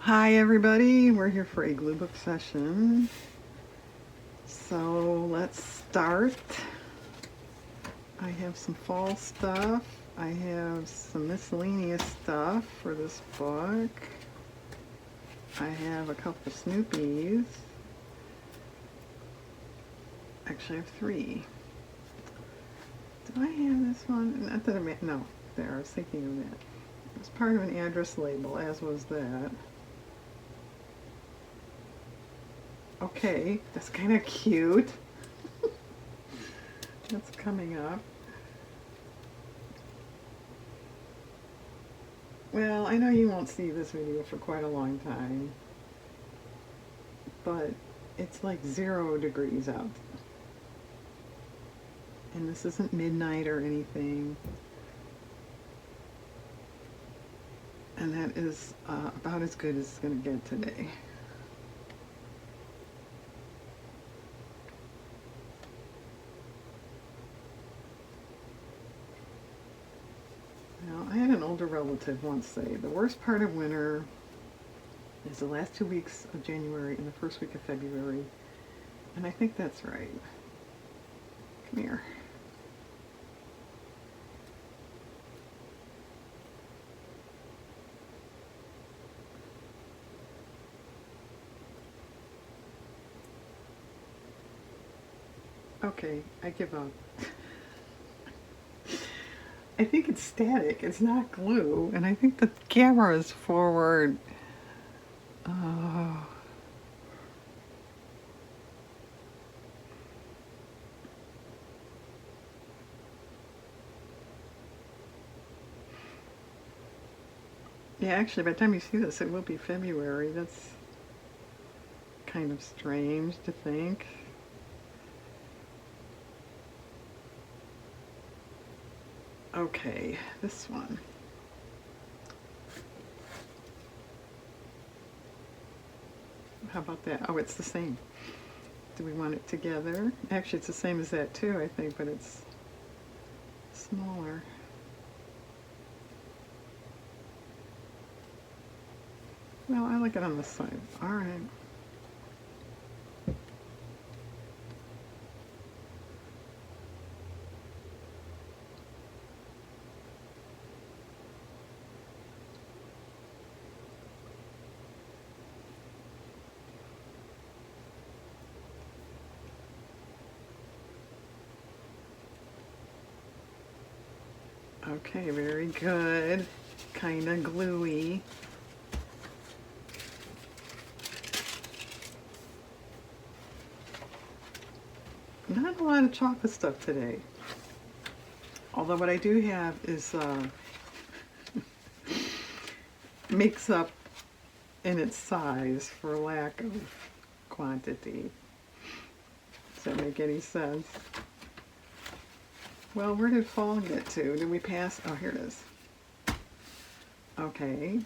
Hi everybody, we're here for a glue book session. So let's start. I have some fall stuff. I have some miscellaneous stuff for this book. I have a couple Snoopies. Actually, I have three. Do I have this one? Not that I no, there, I was thinking of that. It was part of an address label, as was that. Okay, that's kind of cute. That's coming up. Well, I know you won't see this video for quite a long time, but it's like 0 degrees out. And this isn't midnight or anything. And that is about as good as it's going to get today. Now, I had an older relative once say, the worst part of winter is the last 2 weeks of January and the first week of February. And I think that's right. Come here. Okay, I give up. I think it's static, it's not glue, and I think the camera is forward. Oh. Yeah, actually, by the time you see this, it will be February. That's kind of strange to think. Okay, this one. How about that? Oh, it's the same. Do we want it together? Actually, it's the same as that too, I think, but it's smaller. Well, I like it on this side. All right. Okay, very good. Kind of gluey. Not a lot of chocolate stuff today. Although what I do have is mix up in its size for lack of quantity. Does that make any sense? Well, where did fall get to? Did we pass? Oh, here it is. Okay.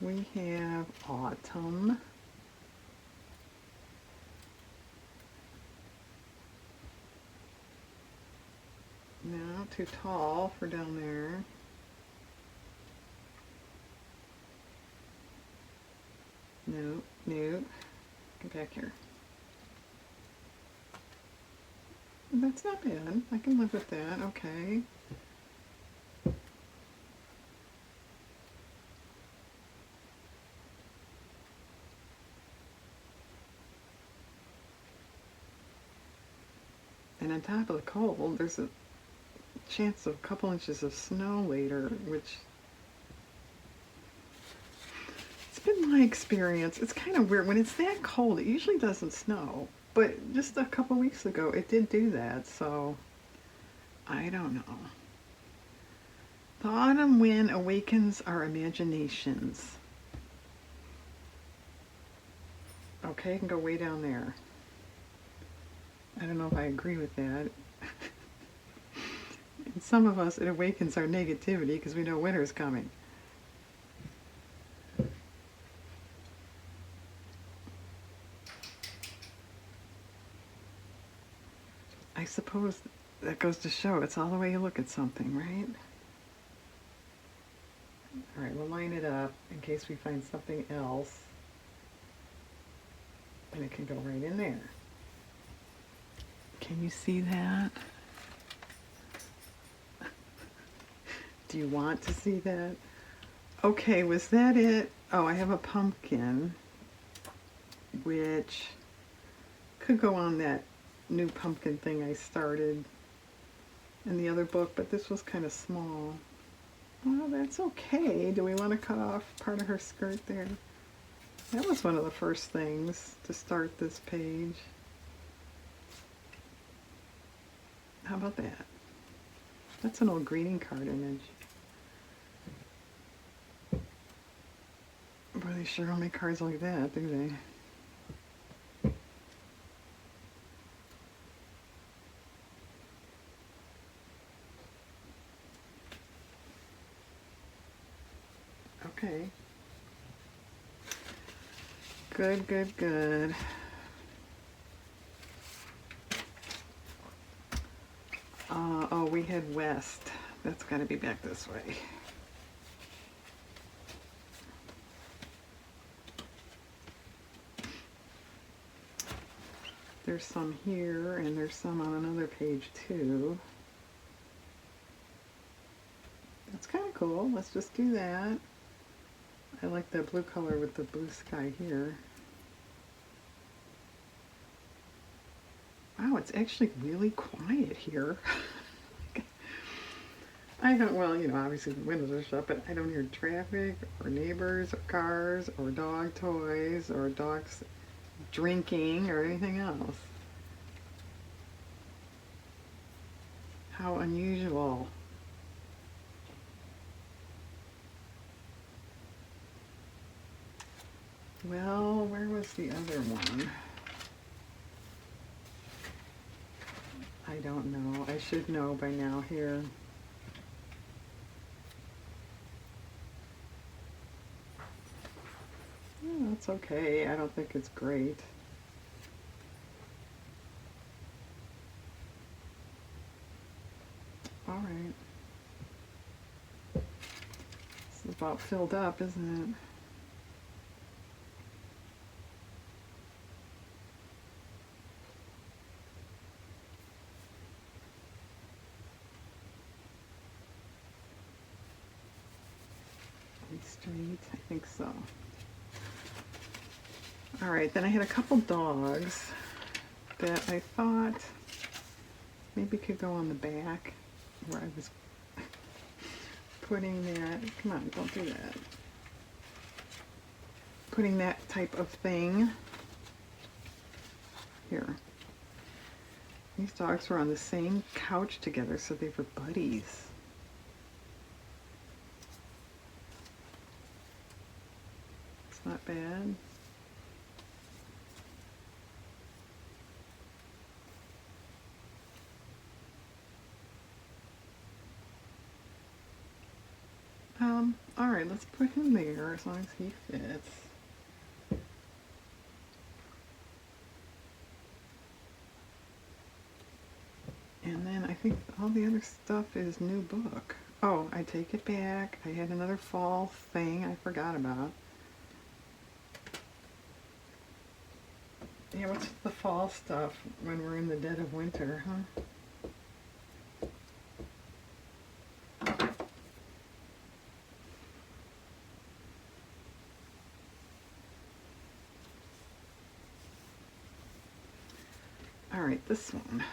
We have autumn. No, too tall for down there. No, no. Get back here. That's not bad. I can live with that. Okay. And on top of the cold, there's a chance of a couple inches of snow later, which it's been my experience. It's kind of weird. When it's that cold, it usually doesn't snow. But just a couple weeks ago, it did do that, so I don't know. The autumn wind awakens our imaginations. Okay, I can go way down there. I don't know if I agree with that. And some of us, it awakens our negativity because we know winter's coming. I suppose that goes to show it's all the way you look at something, right? All right, we'll line it up in case we find something else. And it can go right in there. Can you see that? Do you want to see that? Okay, was that it? Oh, I have a pumpkin, which could go on that new pumpkin thing I started in the other book, but this was kind of small. Well, that's okay. Do we want to cut off part of her skirt there? That was one of the first things to start this page. How about that? That's an old greeting card image. Boy, they sure don't make cards like that, do they? Okay. Good, good, good. Oh, we head west. That's got to be back this way. There's some here, and there's some on another page too. That's kind of cool. Let's just do that. I like the blue color with the blue sky here. Wow, it's actually really quiet here. I don't, well, you know, obviously the windows are shut, but I don't hear traffic or neighbors or cars or dog toys or dogs drinking or anything else. How unusual. Well, where was the other one? I don't know. I should know by now here. Oh, that's okay. I don't think it's great. All right. It's about filled up, isn't it? Straight, I think so. All right, then I had a couple dogs that I thought maybe could go on the back where I was putting that. Come on, don't do that. Putting that type of thing here. These dogs were on the same couch together, so they were buddies. It's not bad. All right, let's put him there as long as he fits. And then I think all the other stuff is new book. Oh, I take it back. I had another fall thing I forgot about. Yeah, what's the fall stuff when we're in the dead of winter, huh? All right, this one.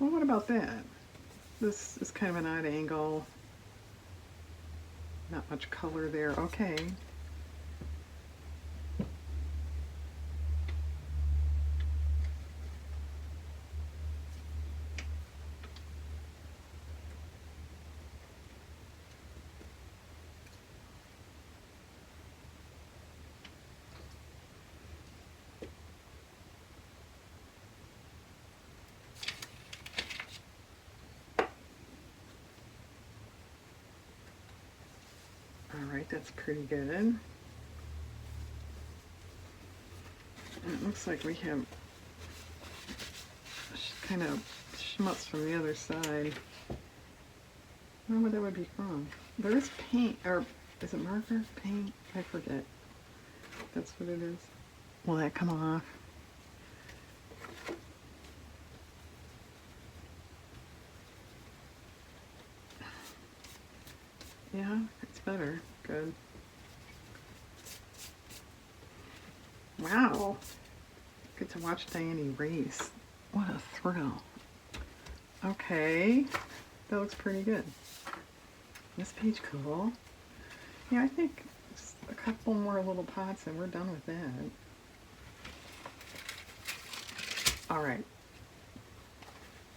Well, what about that? This is kind of an odd angle. Not much color there. Okay. All right, that's pretty good. And it looks like we have kind of schmutz from the other side. I don't know what that would be from. There is paint, or is it marker? Paint? I forget. That's what it is. Will that come off? Yeah, it's better. Good. Wow. Get to watch Diane erase. What a thrill. Okay. That looks pretty good. This page cool. Yeah, I think just a couple more little pots and we're done with that. All right.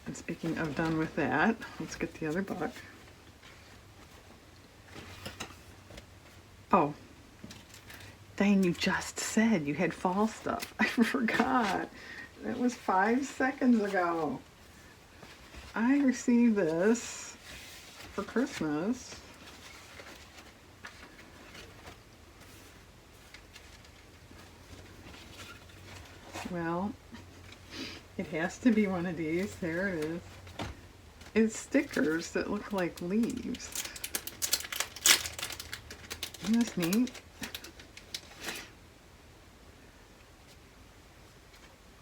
And speaking of done with that, let's get the other book. Oh, Diane, you just said you had fall stuff. I forgot. That was 5 seconds ago. I received this for Christmas. Well, it has to be one of these. There it is. It's stickers that look like leaves. Isn't this neat?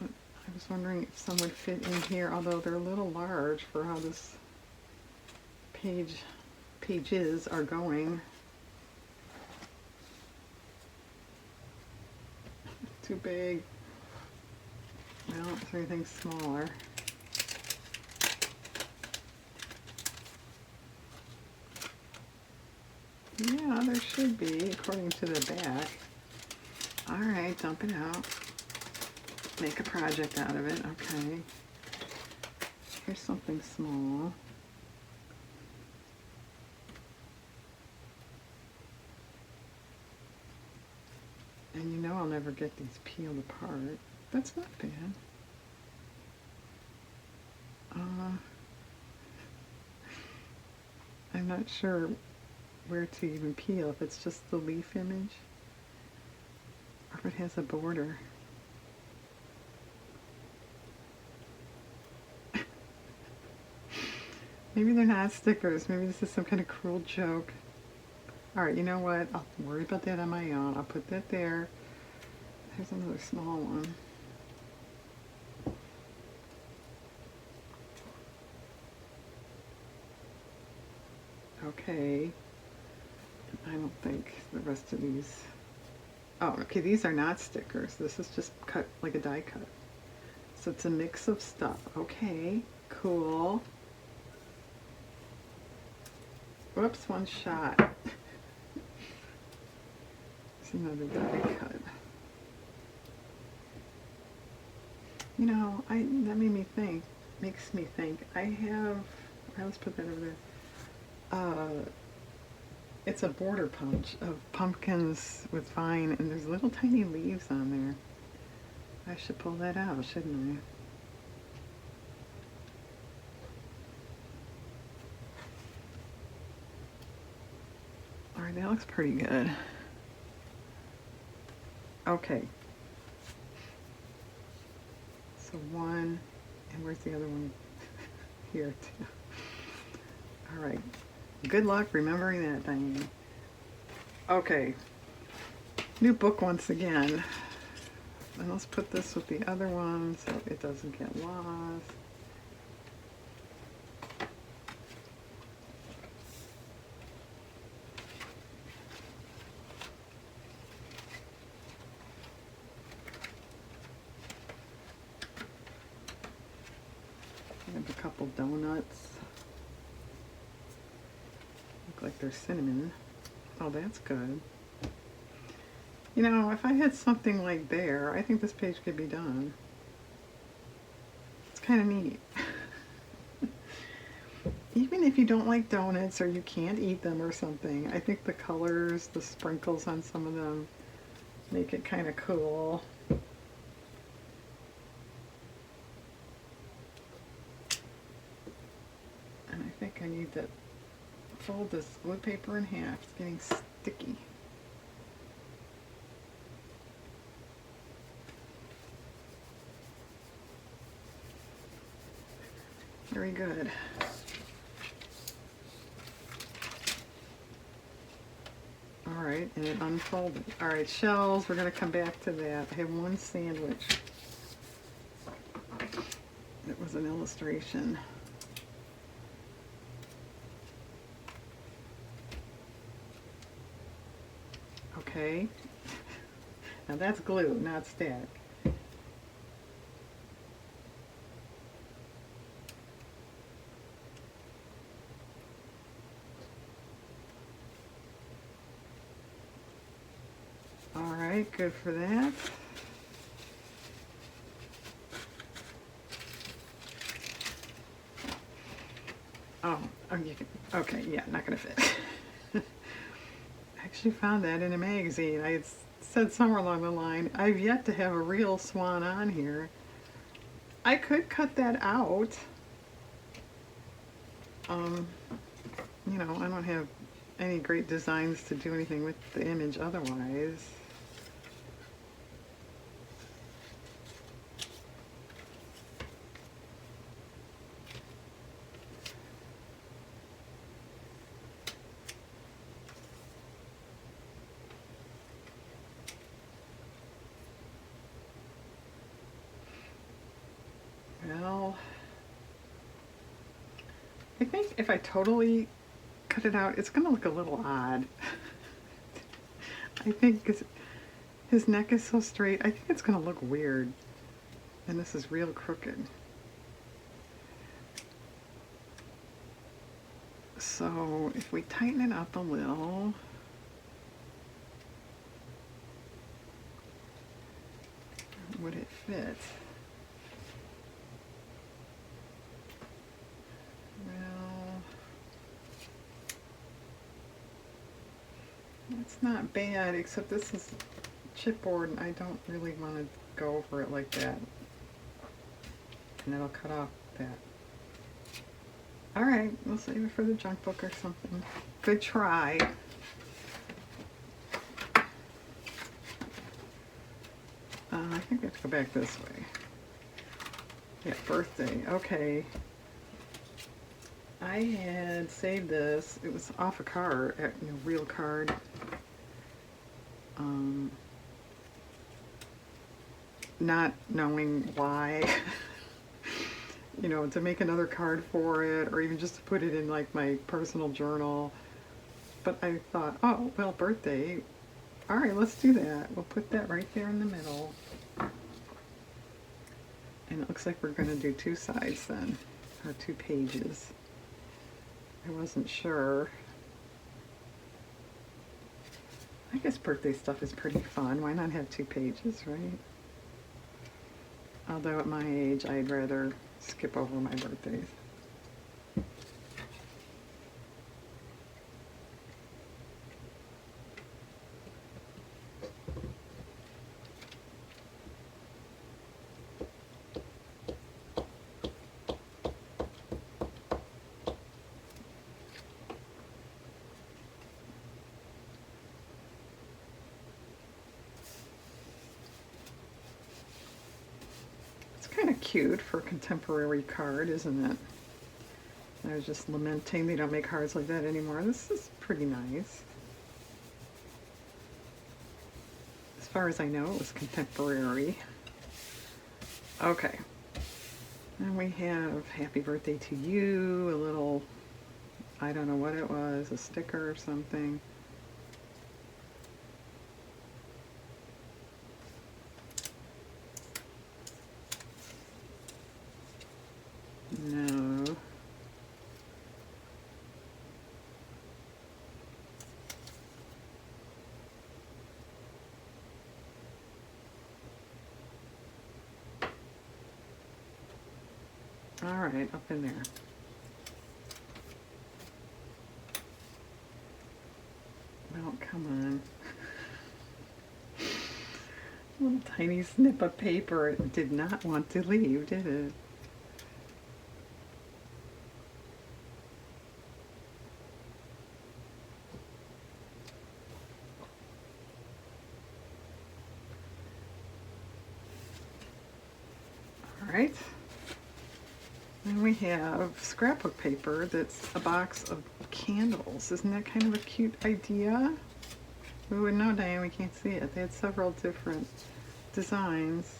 I was wondering if some would fit in here, although they're a little large for how this pages are going. Too big. Well, is there anything smaller? Yeah, there should be, according to the back. All right, dump it out. Make a project out of it. Okay. Here's something small. And you know I'll never get these peeled apart. That's not bad. I'm not sure where to even peel, if it's just the leaf image or if it has a border. Maybe they're not stickers. Maybe this is some kind of cruel joke. Alright, you know what? I'll worry about that on my own. I'll put that there. There's another small one. Okay. I don't think the rest of these... Oh, okay, these are not stickers. This is just cut like a die cut. So it's a mix of stuff. Okay, cool. Whoops, one shot. It's another die cut. You know, that made me think, makes me think. Let's put that over there. It's a border punch of pumpkins with vine, and there's little tiny leaves on there. I should pull that out, shouldn't I? Alright, that looks pretty good. Okay. So one, and where's the other one? Here too. Alright. Good luck remembering that, Diane. Okay. New book once again. And let's put this with the other one so it doesn't get lost. I have a couple donuts. Look like they're cinnamon. Oh, that's good. You know, if I had something like there, I think this page could be done. It's kind of neat. Even if you don't like donuts or you can't eat them or something, I think the colors, the sprinkles on some of them make it kind of cool. And I think I need to fold this glue paper in half. It's getting sticky. Very good. All right, and it unfolded. All right, shells, we're going to come back to that. I have one sandwich. It was an illustration. Okay. Now that's glue, not static. All right, good for that. Oh, you can, okay, yeah, not gonna fit. I actually found that in a magazine. I had said somewhere along the line, I've yet to have a real swan on here. I could cut that out. You know, I don't have any great designs to do anything with the image otherwise. Well, I think if I totally cut it out, it's gonna look a little odd. I think 'cause his neck is so straight, I think it's gonna look weird. And this is real crooked. So if we tighten it up a little, would it fit? Well, it's not bad, except this is chipboard and I don't really want to go over it like that. And it'll cut off that. Alright, we'll save it for the junk book or something. Good try. I think we have to go back this way. Yeah, birthday. Okay. I had saved this. It was off a card, real card. Not knowing why. You know, to make another card for it, or even just to put it in like my personal journal. But I thought, oh, well, birthday. All right, let's do that. We'll put that right there in the middle. And it looks like we're going to do two sides then, or two pages. I wasn't sure. I guess birthday stuff is pretty fun. Why not have two pages, right? Although at my age, I'd rather skip over my birthdays. Kind of cute for a contemporary card, isn't it? I was just lamenting they don't make cards like that anymore. This is pretty nice. As far as I know, it was contemporary. Okay. And we have happy birthday to you, a little, I don't know what it was, a sticker or something. No. All right, up in there. Well, come on. A little tiny snip of paper. It did not want to leave, did it? All right. And we have scrapbook paper that's a box of candles. Isn't that kind of a cute idea? We wouldn't know, Diane, we can't see it. They had several different designs.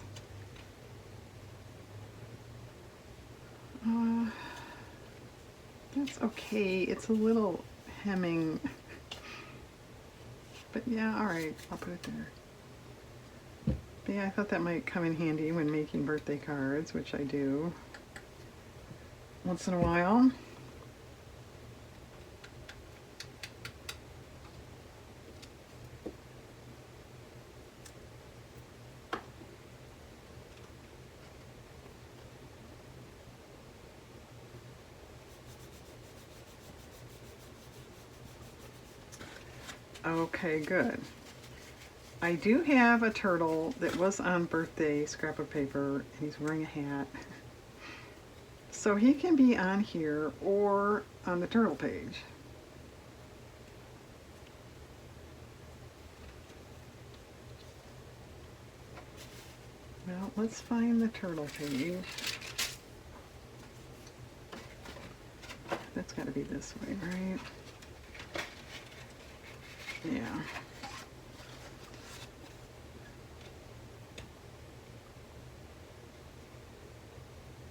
That's okay. It's a little hemming. But yeah, alright, I'll put it there. But yeah, I thought that might come in handy when making birthday cards, which I do once in a while. Okay, good. I do have a turtle that was on birthday scrapbook paper, and he's wearing a hat. So he can be on here or on the turtle page. Well, let's find the turtle page. That's got to be this way, right? Yeah.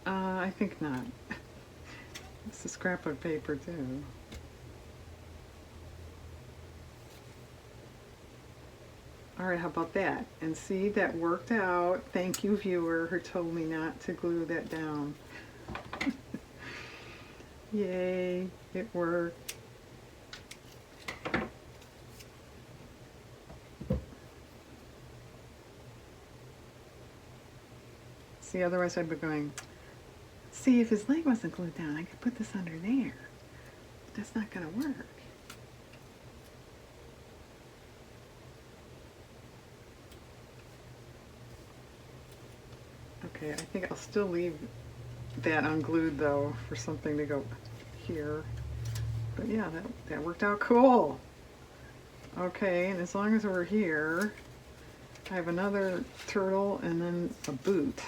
I think not. It's a scrapbook paper too. Alright, how about that? And see, that worked out. Thank you, viewer, who told me not to glue that down. Yay, it worked. See, otherwise I'd be going, see, if his leg wasn't glued down, I could put this under there. But that's not going to work. Okay, I think I'll still leave that unglued though for something to go here. But yeah, that worked out cool. Okay, and as long as we're here, I have another turtle and then a boot.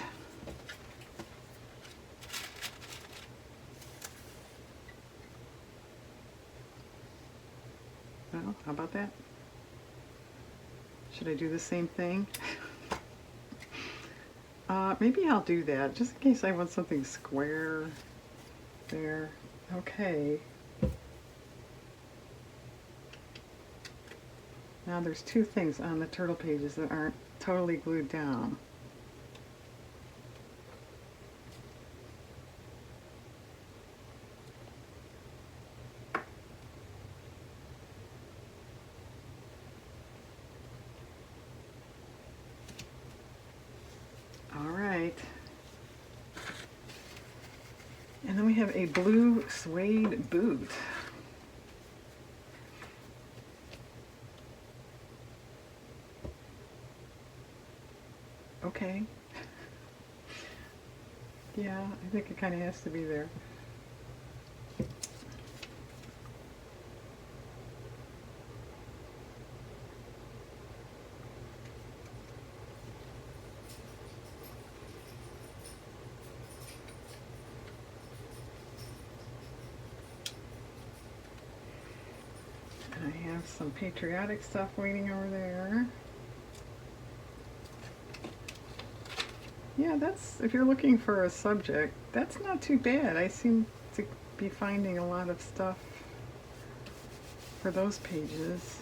Well, how about that? Should I do the same thing? Maybe I'll do that, just in case I want something square there. Okay. Now there's two things on the turtle pages that aren't totally glued down. And then we have a blue suede boot. Okay. Yeah, I think it kind of has to be there. I have some patriotic stuff waiting over there. Yeah, that's, if you're looking for a subject, that's not too bad. I seem to be finding a lot of stuff for those pages.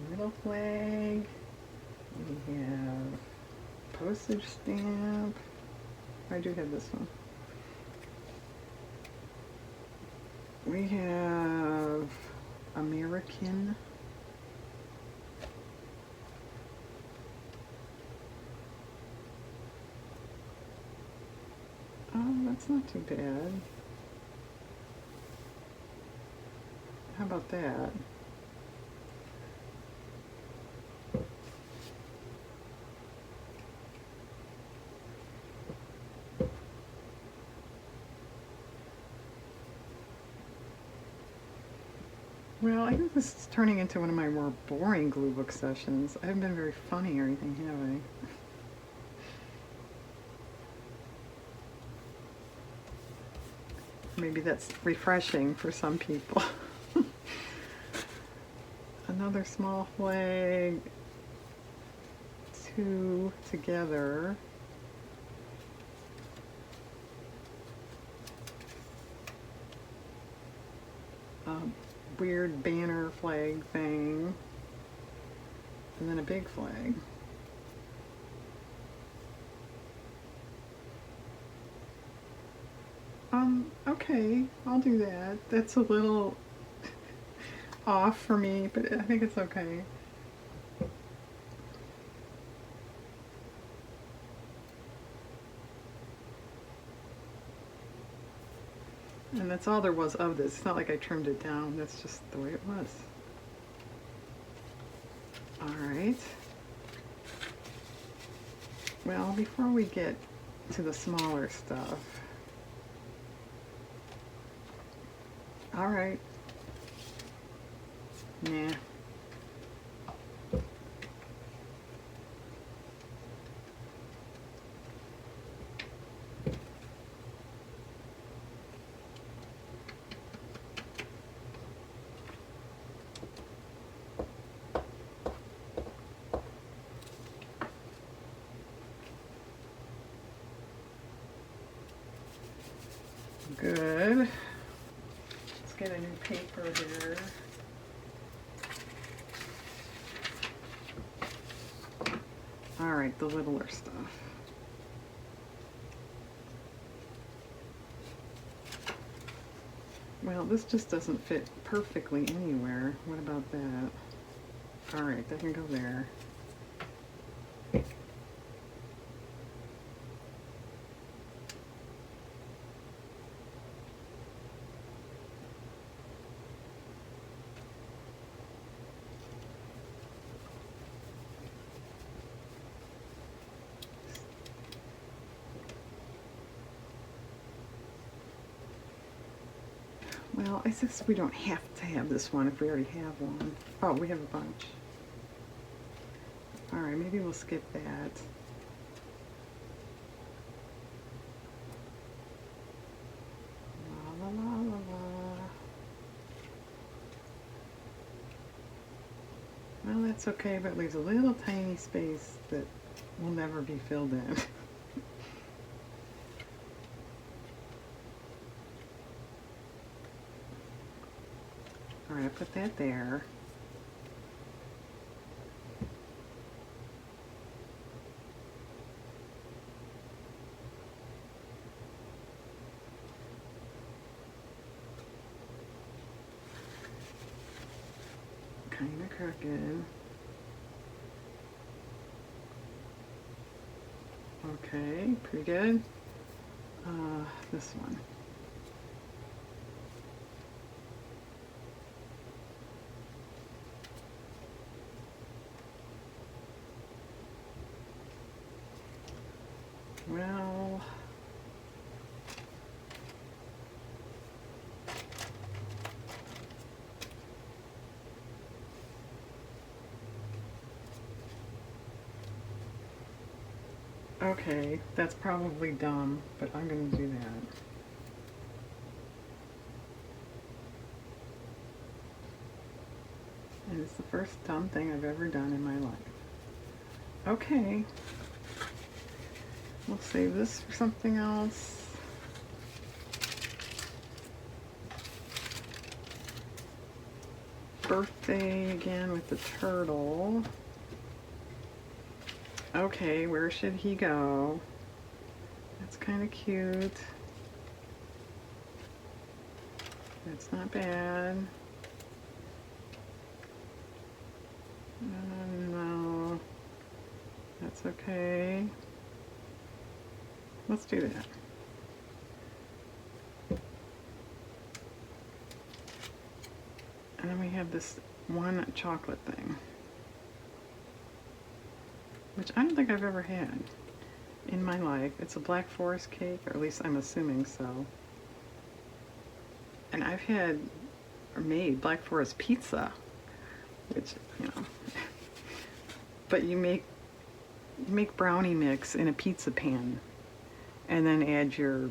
Little flag. We have postage stamp. I do have this one. We have American. Oh, that's not too bad. How about that? Well, I think this is turning into one of my more boring glue book sessions. I haven't been very funny or anything, have I? Maybe that's refreshing for some people. Another small flag, two together. A weird banner flag thing, and then a big flag. Okay, I'll do that. That's a little off for me, but I think it's okay. And that's all there was of this. It's not like I trimmed it down. That's just the way it was. All right. Well, before we get to the smaller stuff. All right. Nah. Good. Let's get a new paper here. All right, the littler stuff. Well, this just doesn't fit perfectly anywhere. What about that? All right, that can go there. Well, I guess we don't have to have this one if we already have one. Oh, we have a bunch. All right, maybe we'll skip that. La la la la la. Well, that's okay, but it leaves a little tiny space that will never be filled in. All right, I put that there. Kind of crooked. Okay, pretty good. This one. Well, okay, that's probably dumb, but I'm going to do that. And it's the first dumb thing I've ever done in my life. Okay. We'll save this for something else. Birthday again with the turtle. Okay, where should he go? That's kind of cute. That's not bad. No, that's okay. Let's do that. And then we have this one chocolate thing, which I don't think I've ever had in my life. It's a Black Forest cake, or at least I'm assuming so. And I've had made Black Forest pizza, which, you know, but you make brownie mix in a pizza pan and then add your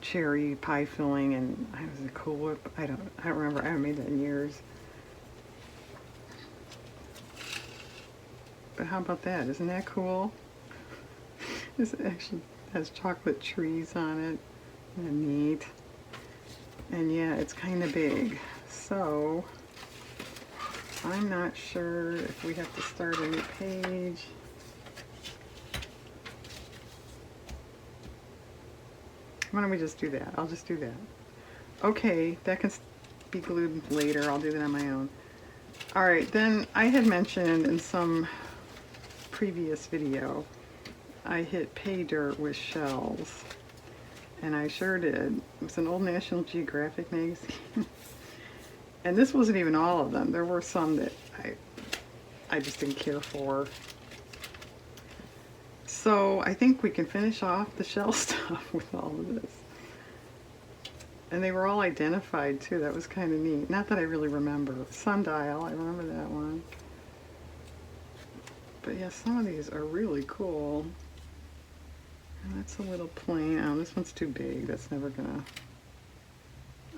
cherry pie filling and was it Cool Whip? I don't remember. I haven't made that in years. But how about that? Isn't that cool? This actually has chocolate trees on it. Isn't that neat? And yeah, it's kind of big. So I'm not sure if we have to start a new page. Why don't we just do that? I'll just do that. Okay, that can be glued later. I'll do that on my own. Alright, then I had mentioned in some previous video I hit pay dirt with shells. And I sure did. It was an old National Geographic magazine. And this wasn't even all of them. There were some that I just didn't care for. So I think we can finish off the shell stuff with all of this. And they were all identified too. That was kind of neat. Not that I really remember. Sundial, I remember that one. But yeah, some of these are really cool. And that's a little plain. Oh, this one's too big. That's never gonna,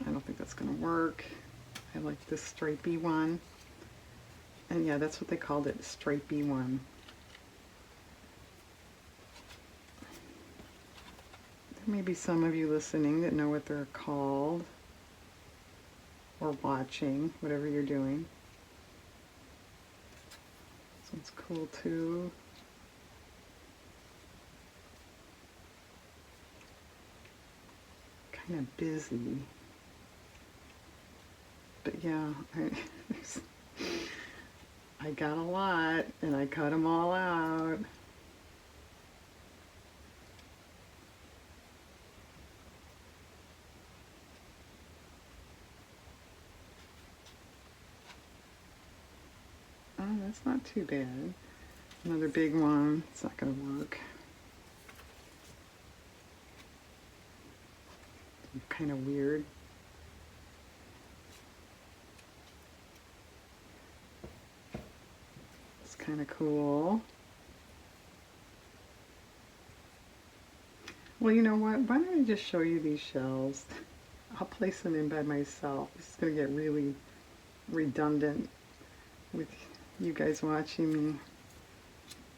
I don't think that's gonna work. I like this stripey one. And yeah, that's what they called it, stripey one. There may be some of you listening that know what they're called. Or watching, whatever you're doing. This one's cool too. Kind of busy. But yeah, I got a lot and I cut them all out. Oh, that's not too bad. Another big one. It's not going to work. Kind of weird. It's kind of cool. Well, you know what? Why don't I just show you these shells? I'll place them in by myself. This is going to get really redundant with you guys watching me.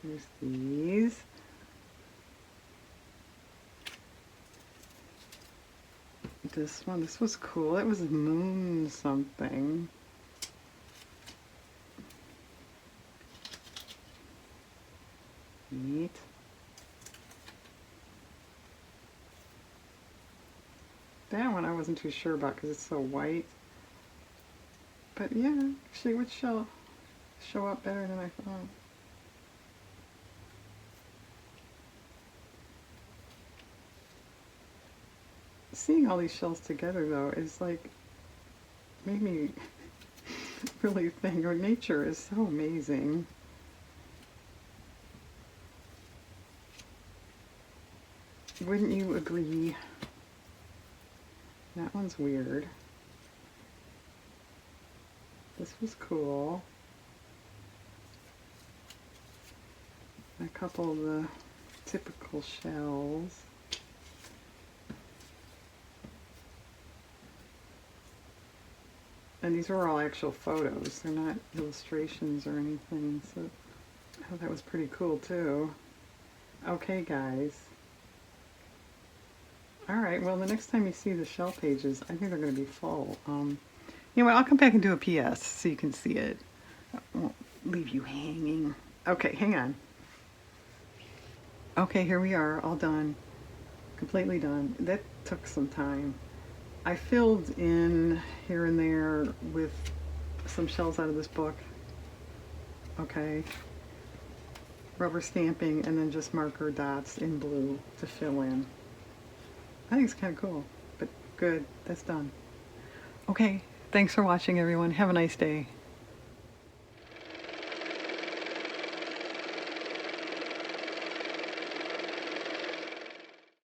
Here's these. This one, this was cool. It was moon something. Neat. That one I wasn't too sure about because it's so white. But yeah, actually it would show up better than I thought. Seeing all these shells together though is like made me really think, oh, nature is so amazing. Wouldn't you agree? That one's weird. This was cool. A couple of the typical shells. And these were all actual photos. They're not illustrations or anything. So I thought that was pretty cool too. Okay, guys. Alright, well the next time you see the shell pages, I think they're going to be full. You know what, I'll come back and do a PS so you can see it. I won't leave you hanging. Okay, hang on. Okay, here we are, all done. Completely done. That took some time. I filled in here and there with some shells out of this book. Okay. Rubber stamping and then just marker dots in blue to fill in. I think it's kind of cool, but good, that's done. Okay, thanks for watching everyone. Have a nice day.